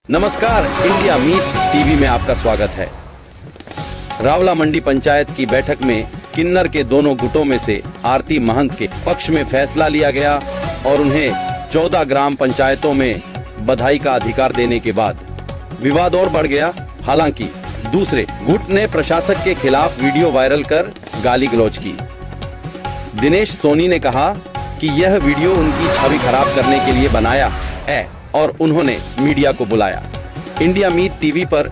नमस्कार, India meet TV में आपका स्वागत है। रावला मंडी पंचायत की बैठक में किन्नर के दोनों गुटों में से आरती महंत के पक्ष में फैसला लिया गया और उन्हें 14 ग्राम पंचायतों में बधाई का अधिकार देने के बाद विवाद और बढ़ गया। हालांकि दूसरे गुट ने प्रशासक के खिलाफ वीडियो वायरल कर गाली गलौज की। दिनेश सोनी ने कहा कि यह वीडियो उनकी छवि खराब करने के लिए बनाया है और उन्होंने मीडिया को बुलाया। इंडिया मीट टीवी पर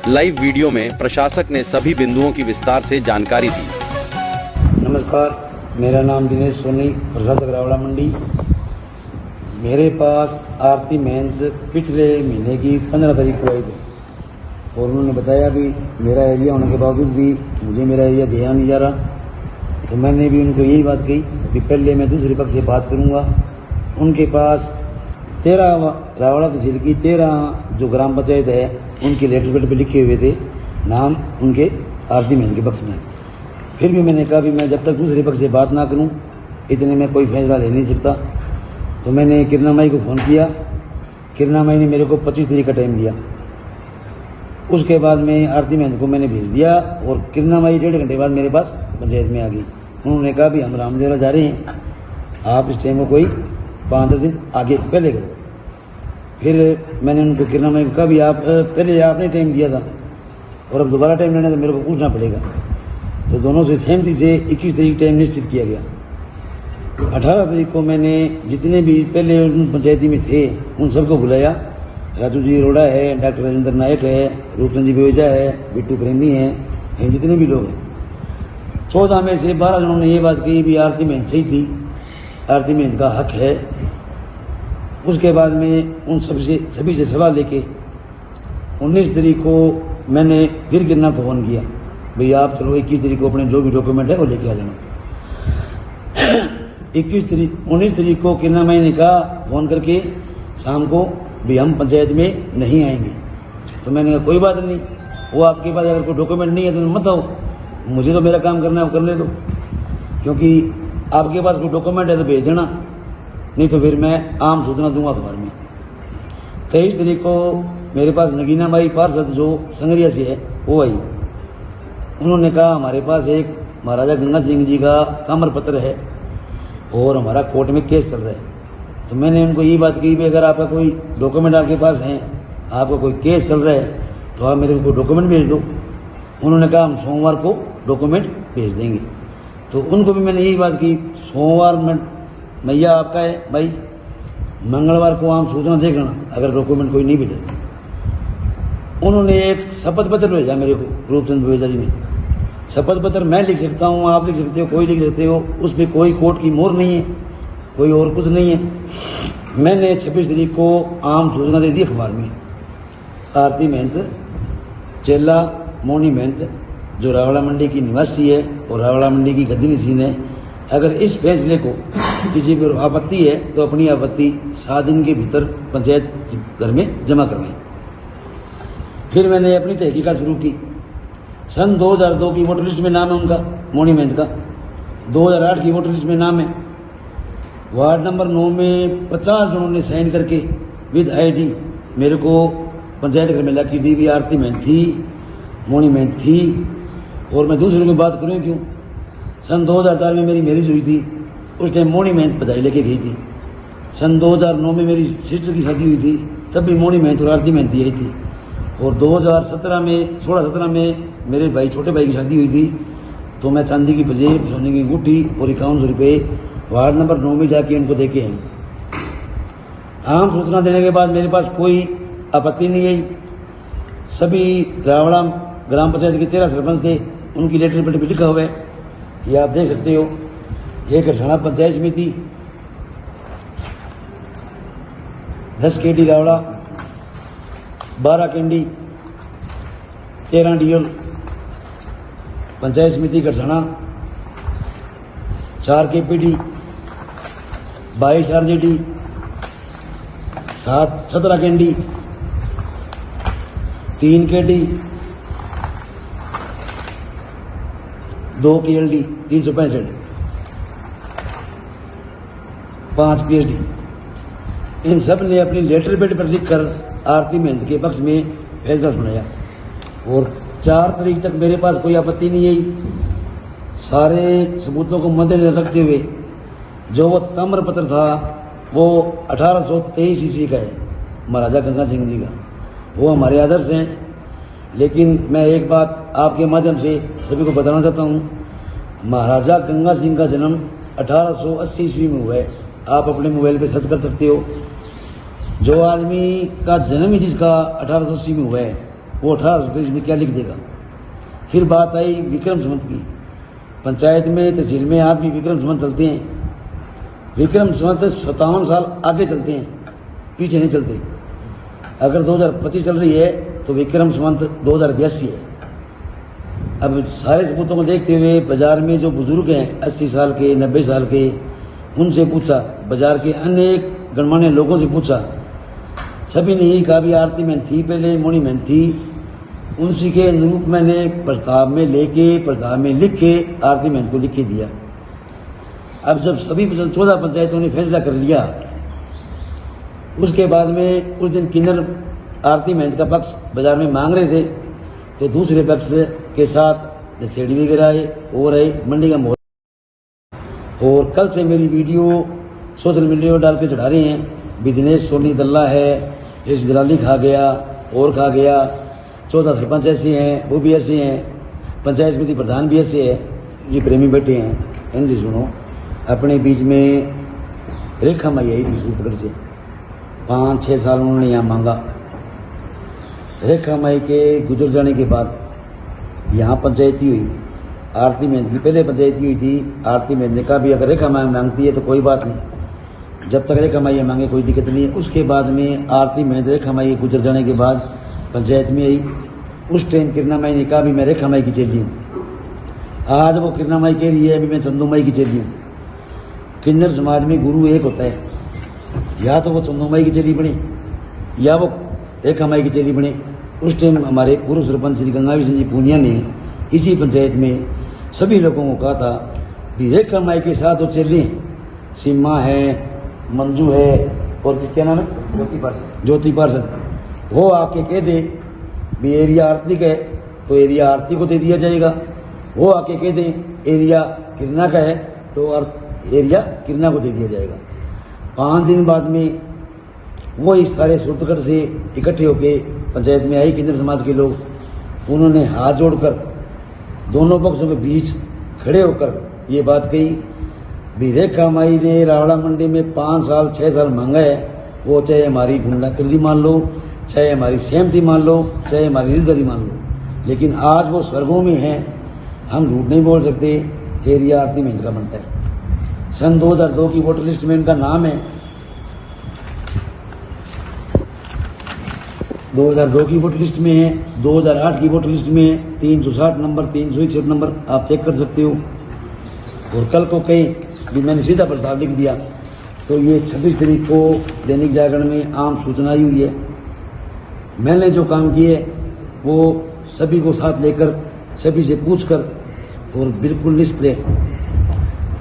लाइव वीडियो में प्रशासक ने सभी बिंदुओं की विस्तार से जानकारी दी। नमस्कार, मेरा नाम दिनेश सोनी, प्रशासक रावला मंडी। मेरे पास आरती महंत पिछले महीने की 15 तारीख को आई थी और उन्होंने बताया भी मेरा एरिया होने के बावजूद भी मुझे मेरा एरिया दिया नहीं जा रहा। तो मैंने भी उनको यही बात कही कि पहले मैं दूसरे पक्ष से बात करूंगा। उनके पास 13 रावला तहसील की 13 जो ग्राम पंचायत है उनके लेटर पेड पे लिखे हुए थे नाम उनके आरती महंत के पक्ष में। फिर भी मैंने कहा भी मैं जब तक दूसरे पक्ष से बात ना करूं इतने में कोई फैसला ले नहीं सकता। तो मैंने किरणा माई को फ़ोन किया। किरणा माई ने मेरे को 25 तारीख का टाइम दिया। उसके बाद में आरती महंत को मैंने भेज दिया और किरणा माई 1.5 घंटे बाद मेरे पास पंचायत में आ गई। उन्होंने कहा भी हम रामदेवरा जा रहे हैं, आप इस टाइम को कोई 5 दिन आगे पहले करो। फिर मैंने उनको किरणा माई को कहा भी आप पहले आपने टाइम दिया था और अब दोबारा टाइम लेना तो मेरे को पूछना पड़ेगा। तो दोनों से सहमति से 21 तारीख टाइम निश्चित किया गया। 18 तारीख को मैंने जितने भी पहले उन पंचायती में थे उन सबको बुलाया। राजू जी अरोड़ा है, डॉक्टर राजेंद्र नायक है, रूपचंद जी बेवजा है, बिट्टू प्रेमी है, हम जितने भी लोग हैं। 14 में से 12 जनों ने ये बात कही भी आरती महंत सही थी, आरती महंत का हक है। उसके बाद में उन सभी से सलाह लेके 19 तारीख को मैंने फिर किरणा को फोन किया भैया आप चलो 21 तारीख को अपने जो भी डॉक्यूमेंट है वो लेके आ जाना। 19 तारीख को किरणा माई ने कहा फोन करके शाम को भी हम पंचायत में नहीं आएंगे। तो मैंने कहा कोई बात नहीं, वो आपके पास अगर कोई डॉक्यूमेंट नहीं है तो मत आओ, मुझे तो मेरा काम करना है वो करने दो, क्योंकि आपके पास कोई डॉक्यूमेंट है तो भेज देना, नहीं तो फिर मैं आम सूचना दूंगा अखबार में। 23 तारीख को मेरे पास नगीना बाई पार्षद जो संगरिया से है वो आई। उन्होंने कहा हमारे पास एक महाराजा गंगा सिंह जी का कामर पत्र है और हमारा कोर्ट में केस चल रहा है। तो मैंने उनको यही बात कही भी अगर आपका कोई डॉक्यूमेंट आपके पास है, आपका कोई केस चल रहा है तो आप मेरे को डॉक्यूमेंट भेज दो। उन्होंने कहा हम सोमवार को डॉक्यूमेंट भेज देंगे। तो उनको भी मैंने यही बात की सोमवार में मैया आपका है भाई, मंगलवार को आम सूचना देख लेना अगर डॉक्यूमेंट कोई नहीं भेजा। उन्होंने एक शपथ पत्र भेजा मेरे को, रूपचंद बेवजा जी ने। शपथ पत्र मैं लिख सकता हूँ, आप लिख सकते हो, कोई लिख सकते हो, उस पर कोई कोर्ट की मोहर नहीं है, कोई और कुछ नहीं है। मैंने 26 तारीख को आम सूचना दे दी अखबार में। आरती महंत चेला मोनी महंत जो रावला मंडी की निवासी है और रावला मंडी की गद्दी नशीन है, अगर इस फैसले को किसी पर आपत्ति है तो अपनी आपत्ति 7 दिन के भीतर पंचायत घर में जमा करवाएं। फिर मैंने अपनी तहकीकात शुरू की। सन 2002 की वोटर लिस्ट में नाम है उनका, मोनी महंत का। 2008 की वोटर लिस्ट में नाम है। वार्ड नंबर 9 में 50 जनों ने साइन करके विद ID मेरे को पंचायत घर में ला के दी भी आरती महंत थी, मोनी महंत थी। और मैं दूसरों की बात करूँ क्यों, सन 2004 में मेरी मैरिज हुई थी, उस टाइम मोनी महंत बधाई लेके गई थी। सन 2009 में मेरी सिस्टर की शादी हुई थी, तब भी मोनी महंत और आरती महंत आई थी। और 2017 में 16-17 में मेरे भाई छोटे भाई की शादी हुई थी, तो मैं चांदी की पजेब, सोने की अंगूठी और 5100 रुपये वार्ड नंबर 9 में जाके उनको देके हैं। आम सूचना देने के बाद मेरे पास कोई आपत्ति नहीं आई। सभी रावला ग्राम पंचायत के 13 सरपंच थे, उनकी लेटर पेड पे लिखा हुआ है, ये आप देख सकते हो। एक हरसाना पंचायत समिति, 10 KD Rawla, 12 candy, 13 DL panchayat समिति Garhsana, 4 KPD, 22 RJD, 17 candy, 3 KD, 2 KLD 365, 5 PhD। इन सब ने अपनी लेटर पेड पर लिखकर आरती महंत के पक्ष में फैसला सुनाया और 4 तारीख तक मेरे पास कोई आपत्ति नहीं आई। सारे सबूतों को मद्देनजर रखते हुए जो वो ताम्र पत्र था वो 1823 ईस्वी का है, महाराजा गंगा सिंह जी का। वो हमारे आदर्श हैं। लेकिन मैं एक बात आपके माध्यम से सभी को बताना चाहता हूँ, महाराजा गंगा सिंह का जन्म 1880 ईस्वी में हुआ है। आप अपने मोबाइल पे सर्च कर सकते हो। जो आदमी का जन्म ही जिसका 1880 में हुआ है वो 1823 में क्या लिख देगा। फिर बात आई विक्रम संवत की। पंचायत में तहसील में आप भी विक्रम संवत चलते हैं। विक्रम संवत 57 साल आगे चलते हैं, पीछे नहीं चलते। अगर 2025 चल रही है तो विक्रम संवत 2082 है। अब सारे सबूतों को देखते हुए बाजार में जो बुजुर्ग हैं 80 साल के 90 साल के, उनसे पूछा, बाजार के अनेक गणमान्य लोगों से पूछा, सभी ने यही कहा भी आरती महंत थी पहले, मोनी महंत थी। उसी के अनुरूप मैंने प्रस्ताव में लिख के आरती महंत को लिख के दिया। अब जब सभी 14 पंचायतों ने फैसला कर लिया, उसके बाद में उस दिन किन्नर आरती महंत का पक्ष बाजार में मांग रहे थे तो दूसरे पक्ष के साथ नशेड़ी वगैरह आए और आए, मंडी का माहौल। और कल से मेरी वीडियो सोशल मीडिया पर डाल के चढ़ा रहे हैं भी दिनेश सोनी दल्ला है, इस दलाली खा गया और खा गया। 14 सरपंच ऐसे हैं, वो भी ऐसे हैं, पंचायत समिति प्रधान भी ऐसे है। ये प्रेमी बैठे हैं, इनसे सुनो। अपने बीच में रेखा माई आई थी सूत्रगढ़ से, 5-6 साल उन्होंने यहाँ मांगा। रेखा माई के गुजर जाने के बाद यहाँ पंचायती हुई। आरती महंत की पहले पंचायती हुई थी। आरती महंत ने कहा भी अगर रेखा माई मांगती है तो कोई बात नहीं, जब तक रेखा माई मांगे कोई दिक्कत नहीं है। उसके बाद में आरती महंत रेखा माई गुजर जाने के बाद पंचायत में आई। उस टाइम किरणा माई ने कहा भी मैं रेखा माई की चेली हूँ। आज वो किरणा माई कह रही है भी मैं चंदू माई की चेली हूँ। किन्नर समाज में गुरु एक होता है, या तो वो चंदू माई की चेली बने या वो रेखा माई की चेली बने। उस टाइम हमारे पूर्व सरपंच श्री गंगावी सिंह जी पूनिया ने इसी पंचायत में सभी लोगों को कहा था कि रेखा माई के साथ वो चेली हैं, सीमा है, मंजू है और क्या नाम है, ज्योति पार्षद। वो आके कह दे भी एरिया आरती का है तो एरिया आरती को दे दिया जाएगा। वो आके कह दे एरिया किरणा का है तो एरिया किरणा को दे दिया जाएगा। 5 दिन बाद में वो इस सारे सूत्रगढ़ से इकट्ठे होके पंचायत में आई किन्नर समाज के लोग। उन्होंने हाथ जोड़कर दोनों पक्षों के बीच खड़े होकर ये बात कही भी रेखा माई ने रावड़ा मंडी में 5 साल 6 साल मांगा है, वो चाहे हमारी गुंडागर्दी मान लो, चाहे हमारी सहमति मान लो, चाहे हमारी रिश्तेदारी मान लो, लेकिन आज वो स्वर्गों में है। हम झूठ नहीं बोल सकते। एरिया आरती महंत का बनता है। सन 2002 की वोटर लिस्ट में इनका नाम है। 2002 की वोटर लिस्ट में है, 2008 की वोटर लिस्ट में है, 360 नंबर, 361 नंबर आप चेक कर सकते हो। और कल को कहीं भी मैंने सीधा प्रस्ताव लिख दिया तो ये 26 तारीख को दैनिक जागरण में आम सूचना आई हुई है। मैंने जो काम किए वो सभी को साथ लेकर, सभी से पूछकर और बिल्कुल निष्प्रिय।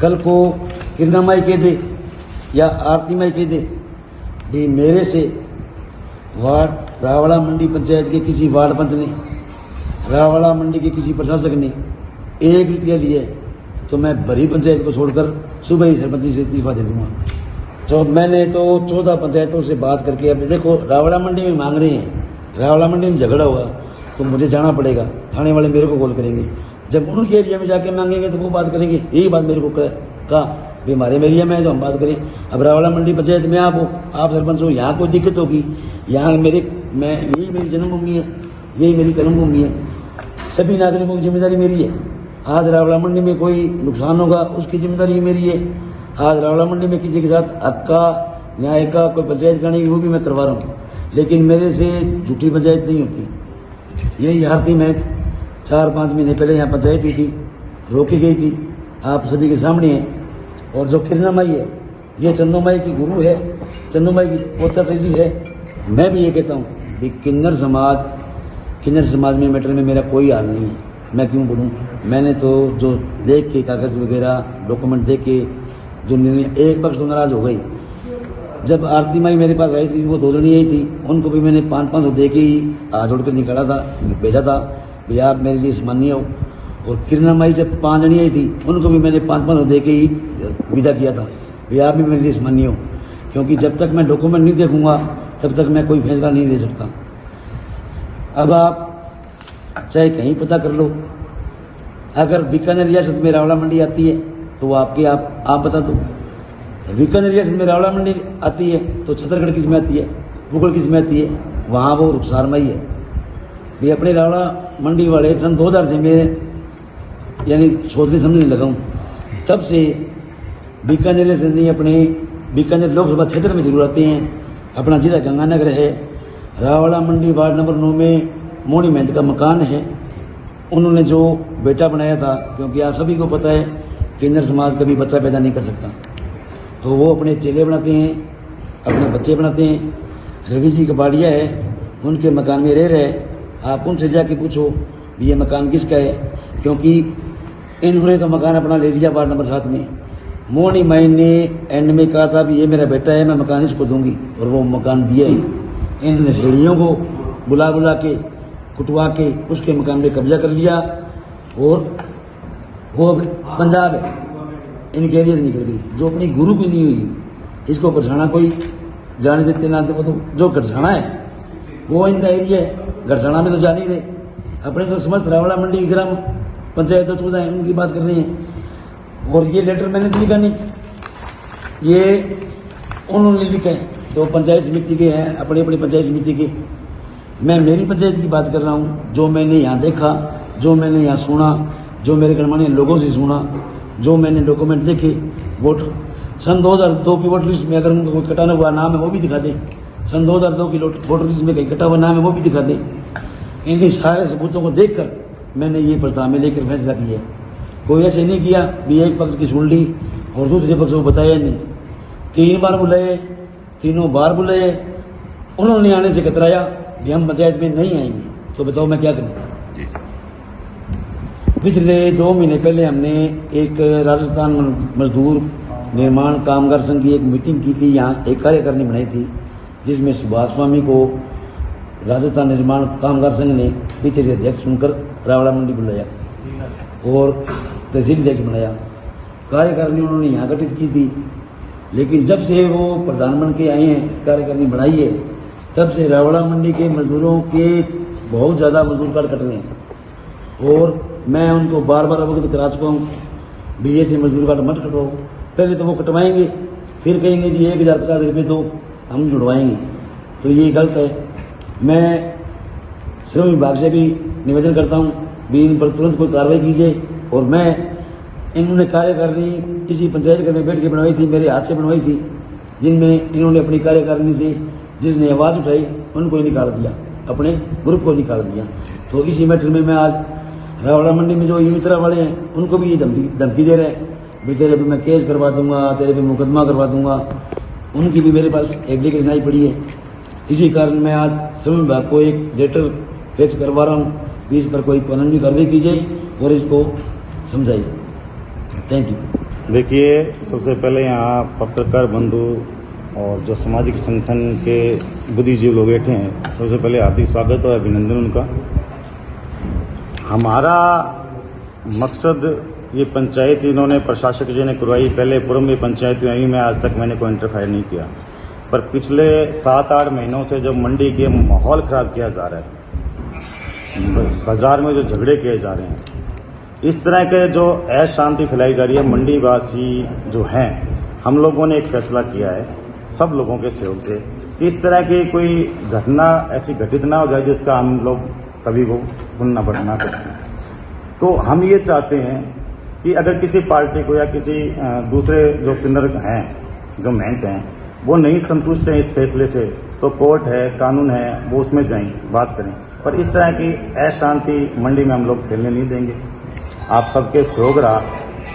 कल को किरणा माई कह दे या आरती माई कह दे भी मेरे से वार्ड रावड़ा मंडी पंचायत के किसी वार्ड पंच ने, रावड़ा मंडी के किसी प्रशासक ने 1 रुपया लिए तो मैं भरी पंचायत को छोड़कर सुबह ही सरपंच से इस्तीफा दे दूंगा। तो मैंने तो 14 पंचायतों से बात करके, अब देखो रावड़ा मंडी में मांग रहे हैं, रावड़ा मंडी में झगड़ा होगा तो मुझे जाना पड़ेगा, थाने वाले मेरे को कॉल करेंगे। जब उनके एरिया में जाके मांगेंगे तो वो बात करेंगे। यही बात मेरे को कहा भी हमारे एरिया में है तो हम बात करें। अब रावड़ा मंडी पंचायत में आप हो, आप सरपंच हो, यहाँ कोई दिक्कत होगी, यहाँ यही मेरी जन्मभूमि है, यही मेरी कर्मभूमि है, सभी नागरिकों की जिम्मेदारी मेरी है। आज रावड़ा मंडी में कोई नुकसान होगा उसकी जिम्मेदारी मेरी है। आज रावड़ा मंडी में किसी के साथ हक का, न्याय का कोई पंचायत करने की वो भी मैं करवा रहा हूँ, लेकिन मेरे से झूठी पंचायत नहीं होती। यही आरती महंत 4-5 महीने पहले यहाँ पंचायत हुई थी, रोकी गई थी, आप सभी के सामने है। और जो किरणा माई है ये चंदू माई की गुरु है, चंदू माई की पोता चेली है। मैं भी ये कहता हूँ कि किन्नर समाज में मैटर में मेरा कोई हाल नहीं है। मैं क्यों बोलूँ, मैंने तो जो देख के कागज वगैरह डॉक्यूमेंट देख के जो निर्णय, एक पक्ष तो नाराज हो गई, जब आरती माई मेरे पास आई थी, वो 2 जनी आई थी, उनको भी मैंने 500 दे के ही हाथ जोड़कर निकाला था, भेजा था भैया आप मेरे लिए सम्मानीय हो। और किरणा माई जब 5 जनी आई थी, उनको भी मैंने 500 दे के ही विदा किया था, भैया आप भी मेरे लिए सम्मानीय हो। क्योंकि जब तक मैं डॉक्यूमेंट नहीं देखूंगा तब तक मैं कोई फैसला नहीं ले सकता। अब आप चाहे कहीं पता कर लो, अगर बीकानेर रियासत में रावला मंडी आती है तो आपके आप बता दो। बीकानेर रियासत में रावला मंडी आती है तो छतरगढ़ किस में आती है, पुगल किस में आती है, वहाँ वो रुखसार माई है। भी अपने रावला मंडी वाले सन 2000 से मैं यानी सोचने समझने लगा हूँ, तब से बीकानेर से नहीं अपने बीकानेर लोकसभा क्षेत्र में जरूर आते हैं। अपना जिला गंगानगर है, रावला मंडी वार्ड नंबर 9 में मोनी महंत का मकान है। उन्होंने जो बेटा बनाया था, क्योंकि आप सभी को पता है किन्नर समाज कभी बच्चा पैदा नहीं कर सकता, तो वो अपने चेले बनाते हैं, अपने बच्चे बनाते हैं। रवि जी कबाड़िया है, उनके मकान में रह रहे, आप उनसे जाके पूछो ये मकान किसका है, क्योंकि इन्होंने तो मकान अपना ले लिया वार्ड नंबर 7 में। मोनी माई ने एंड में कहा था भी ये मेरा बेटा है, मैं मकान इसको दूंगी, और वो मकान दिया ही। इन नशेड़ियों को बुला बुला के कुटवा के उसके मकान में कब्जा कर लिया, और वो अब पंजाब है, इनके एरिया से निकल गई, जो अपनी गुरु की नहीं हुई। इसको गढ़साना कोई जाने देते ना देते, तो जो गढ़साना है वो इनका एरिया है, गढ़साना में तो जा नहीं रहे। अपने तो समस्त रावला मंडी ग्राम पंचायत तो 14 है, उनकी बात कर रहे हैं। और ये लेटर मैंने तो लिखा नहीं, ये उन्होंने लिखा है, तो पंचायत समिति के हैं, अपनी अपनी पंचायत समिति के। मैं मेरी पंचायत की बात कर रहा हूँ, जो मैंने यहाँ देखा, जो मैंने यहाँ सुना, जो मेरे गणमान्य लोगों से सुना, जो मैंने डॉक्यूमेंट देखे। वोटर सन 2002 की वोटर लिस्ट में अगर उनका कोई कटाना हुआ नाम है वो भी दिखा दें, सन 2002 की वोटर लिस्ट में कहीं कटा हुआ नाम है वो भी दिखा दें। इनके सारे सबूतों को देखकर मैंने ये प्रस्ताव में लेकर फैसला किया। कोई ऐसे नहीं किया भी एक पक्ष की सुन ली और दूसरे पक्ष को बताया नहीं। 3 बार बुलाए, तीनों बार बुलाए, उन्होंने आने से कतराया कि हम पंचायत में नहीं आएंगे। तो बताओ मैं क्या करूं। पिछले 2 महीने पहले हमने एक राजस्थान मजदूर निर्माण कामगार संघ की एक मीटिंग की थी, यहाँ एक कार्यकारिणी बनाई थी, जिसमें सुभाष स्वामी को राजस्थान निर्माण कामगार संघ ने पीछे से अध्यक्ष सुनकर रावला मंडी बुलाया और तहसील अध्यक्ष बनाया। कार्यकारिणी उन्होंने यहाँ गठित की थी, लेकिन जब से वो प्रधानमंत्री आए हैं, कार्यकारिणी बनाई है, तब से रावला मंडी के मजदूरों के बहुत ज्यादा मजदूर कार्ड कट रहे हैं। और मैं उनको बार बार अवगत करा चुका हूँ, बीए से मजदूर कार्ड मत कटवाओ। पहले तो वो कटवाएंगे, फिर कहेंगे जी 1050 रुपये दो, हम जुड़वाएंगे, तो ये गलत है। मैं श्रम विभाग से भी निवेदन करता हूँ भी इन पर तुरंत कोई कार्रवाई कीजिए। और मैं इन्होंने कार्यकारिणी किसी पंचायत घर में बैठ के बनवाई थी, मेरे हाथ से बनवाई थी, जिनमें इन्होंने अपनी कार्यकारिणी से जिसने आवाज उठाई उनको ही निकाल दिया, अपने ग्रुप को निकाल दिया। तो इसी मैटर में मैं आज रावला मंडी में जो ये मित्रा वाले हैं उनको भी ये धमकी दे रहे हैं भी तेरे पे मैं केस करवा दूंगा, तेरे पे मुकदमा करवा दूंगा। उनकी भी मेरे पास एप्लीकेशन आई पड़ी है। इसी कारण मैं आज श्रम विभाग को एक लेटर फैक्स करवा रहा हूँ, इस पर कोई कानूनी कार्रवाई कीजिए और इसको समझाइए। Thank you. देखिए, सबसे पहले यहाँ पत्रकार बंधु और जो सामाजिक संगठन के बुद्धिजीवी लोग बैठे हैं, सबसे पहले हार्दिक स्वागत और अभिनंदन उनका। हमारा मकसद ये पंचायत इन्होंने प्रशासक जी ने करवाई, पहले पूर्व में पंचायत में आई, मैं आज तक मैंने कोई इंटरफेयर नहीं किया। पर पिछले 7-8 महीनों से जब मंडी के माहौल खराब किया जा रहा है, बाजार में जो झगड़े किए जा रहे हैं, इस तरह के जो अशांति फैलाई जा रही है, मंडी वासी जो हैं, हम लोगों ने एक फैसला किया है सब लोगों के सहयोग से, इस तरह की कोई घटना ऐसी घटित ना हो जाए जिसका हम लोग कभी को पुनः बढ़ना कर सकें। तो हम ये चाहते हैं कि अगर किसी पार्टी को या किसी दूसरे जो किन्नर हैं, जो महंत हैं, वो नहीं संतुष्ट हैं इस फैसले से, तो कोर्ट है, कानून है, वो उसमें जाएं, बात करें। पर इस तरह की अशांति मंडी में हम लोग फैलने नहीं देंगे। आप सबके सहयोग रहा।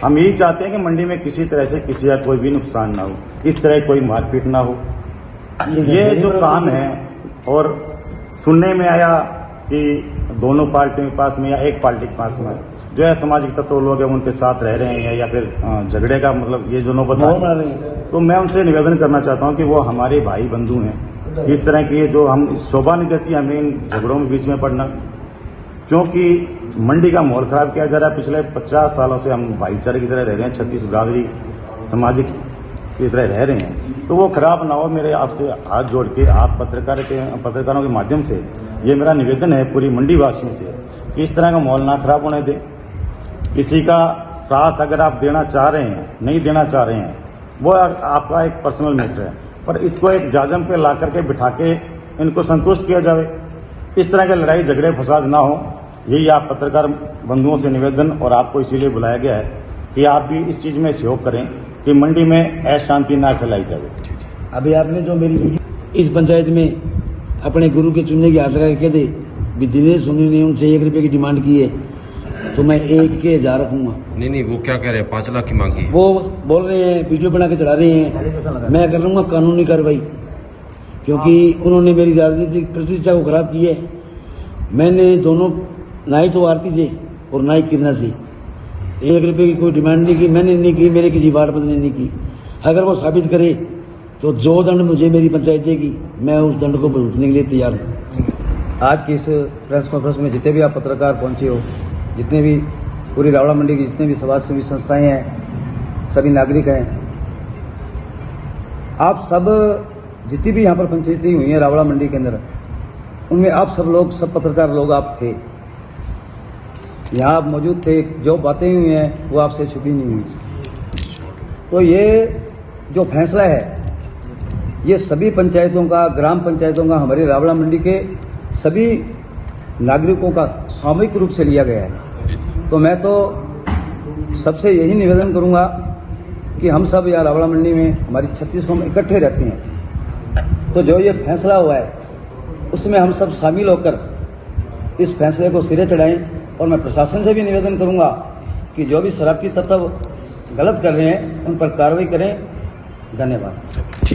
हम यही चाहते हैं कि मंडी में किसी तरह से किसी का कोई भी नुकसान ना हो, इस तरह कोई मारपीट ना हो। ये जो काम है, और सुनने में आया कि दोनों पार्टियों के पास में या एक पार्टी के पास में जो है सामाजिक तत्व लोग हैं उनके साथ रह रहे हैं या फिर झगड़े का मतलब ये जो नौबत तो मैं उनसे निवेदन करना चाहता हूं कि वो हमारे भाई बंधु हैं। इस तरह की जो हम शोभा नहीं देती हमें इन झगड़ों में बीच में पड़ना, क्योंकि मंडी का माहौल खराब किया जा रहा है। पिछले 50 सालों से हम भाईचारे की तरह रह रहे हैं, छत्तीस बिरादरी सामाजिक की तरह रह रहे हैं, तो वो खराब ना हो। मेरे आपसे हाथ जोड़ के आप पत्रकारों के माध्यम से ये मेरा निवेदन है पूरी मंडी वासियों से कि इस तरह का माहौल ना खराब होने दें। किसी का साथ अगर आप देना चाह रहे हैं, नहीं देना चाह रहे हैं, वो आपका एक पर्सनल मैटर है, पर इसको एक जाजम पे ला करके बिठा के इनको संतुष्ट किया जाए। इस तरह के लड़ाई झगड़े फसाद ना हो, यही आप पत्रकार बंधुओं से निवेदन, और आपको इसीलिए बुलाया गया है कि आप भी इस चीज में सहयोग करें कि मंडी में अशांति ना फैलाई जाए। अभी आपने जो मेरी वीडियो इस पंचायत में अपने गुरु के चुनने की हाथ लगा के कह दे भी दिनेश सोनी ने उनसे 1 रुपये की डिमांड की है तो मैं 1 के 1000 रखूंगा। नहीं वो क्या कह रहे हैं, 5 लाख की मांगी है। वो बोल रहे हैं, वीडियो बना के चढ़ा रहे हैं, मैं कर लूंगा कानूनी कार्रवाई, क्योंकि उन्होंने मेरी राजनीतिक प्रतिष्ठा को खराब की है। मैंने दोनों, ना ही तो आरती से और ना ही किरणा से 1 रुपये की कोई डिमांड नहीं की, मैंने नहीं की, मेरे किसी वार्ड बंद ने नहीं की। अगर वो साबित करे तो जो दंड मुझे मेरी पंचायत देगी मैं उस दंड को भुगतने के लिए तैयार हूँ। आज की इस प्रेस कॉन्फ्रेंस में जितने भी आप पत्रकार पहुंचे हो, जितने भी पूरी रावला मंडी की जितने भी समाज सेवी संस्थाएं हैं, सभी नागरिक हैं, आप सब जितनी भी यहाँ पर पंचायतें हुई हैं रावला मंडी के अंदर, उनमें आप सब लोग, सब पत्रकार लोग आप थे, यहाँ आप मौजूद थे। जो बातें हुई हैं वो आपसे छुपी नहीं हुई। तो ये जो फैसला है ये सभी पंचायतों का, ग्राम पंचायतों का, हमारी रावला मंडी के सभी नागरिकों का सामूहिक रूप से लिया गया है। तो मैं तो सबसे यही निवेदन करूंगा कि हम सब यहाँ रावला मंडी में हमारी 36 कौम इकट्ठे रहते हैं, तो जो ये फैसला हुआ है उसमें हम सब शामिल होकर इस फैसले को सिरे चढ़ाएं। और मैं प्रशासन से भी निवेदन करूंगा कि जो भी शरारती तत्व गलत कर रहे हैं उन पर कार्रवाई करें। धन्यवाद।